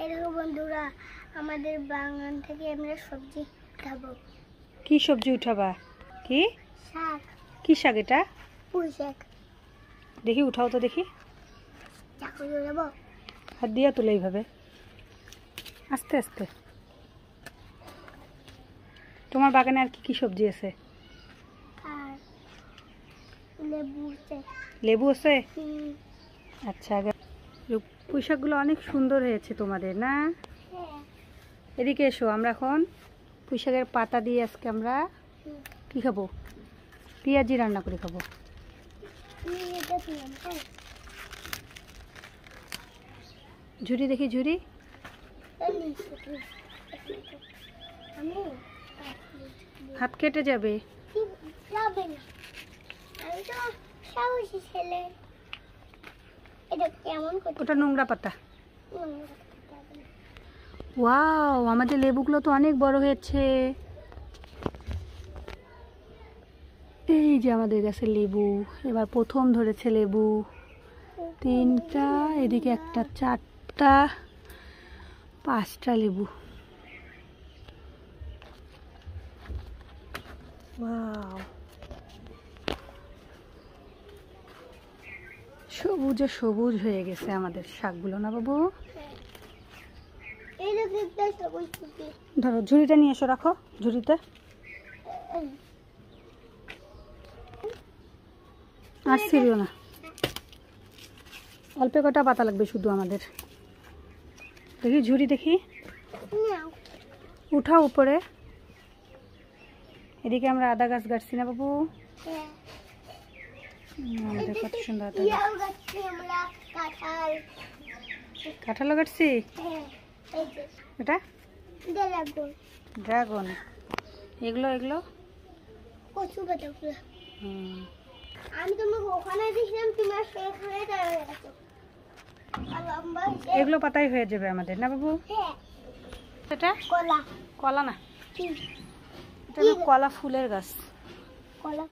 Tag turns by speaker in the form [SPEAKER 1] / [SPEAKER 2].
[SPEAKER 1] এই দেখো বন্ধুরা, আমাদের বাগান থেকে আমরা সবজি খাবো।
[SPEAKER 2] কি সবজি উঠাবা? কি
[SPEAKER 1] শাক।
[SPEAKER 2] কি শাক এটা?
[SPEAKER 1] পুঁই শাক।
[SPEAKER 2] দেখি উঠাও তো দেখি।
[SPEAKER 1] চাকু দিয়ে দেবো?
[SPEAKER 2] হাত দিয়া তুলে এইভাবে আস্তে আস্তে। তোমার বাগানে আর কি কি সবজি আছে?
[SPEAKER 1] আর লেবু আছে।
[SPEAKER 2] লেবু আছে? আচ্ছা, পুঁই শাকগুলো অনেক সুন্দর হয়েছে তোমাদের, না? এদিকে এসো, আমরা এখন পুঁই শাকের পাতা দিয়ে আজকে আমরা কি খাবো? পেঁয়াজি রান্না করে খাবো। ঝুড়ি দেখি, ঝুড়ি। হাত কেটে যাবে। ওটা নোংরা পাতা। ওয়াও, আমাদের লেবুগুলো তো অনেক বড় হয়েছে। এই যে আমাদের গাছে লেবু, এবার প্রথম ধরেছে লেবু। 3টা, এদিকে একটা, 4টা, 5টা লেবু। ওয়াও, সবুজে সবুজ হয়ে গেছে আমাদের শাকগুলো, না বাবু? ধরো, ঝুড়িটা নিয়ে এসো, রাখো ঝুড়িতে। আর ছিড়িও না, অল্প কটা পাতা লাগবে শুধু আমাদের। দেখি ঝুড়ি দেখি, উঠাও উপরে। এদিকে আমরা আদা গাছ গাছছি, না বাবু? আমাদের কত সুন্দর আদা গাছ। কাঁঠালও গাছছি। এটা ড্রাগন। এগুলো এগুলো
[SPEAKER 1] কচু পাতা। আমি তোমাকে ওখানে দিয়েছিলাম, তুমি সেখানে দাঁড়িয়ে আছো।
[SPEAKER 2] এগুলো পাতাই হয়ে যাবে আমাদের, না বাবু? এটা
[SPEAKER 1] কলা।
[SPEAKER 2] কলা না, এটা কলা ফুলের গাছ।
[SPEAKER 1] কলা।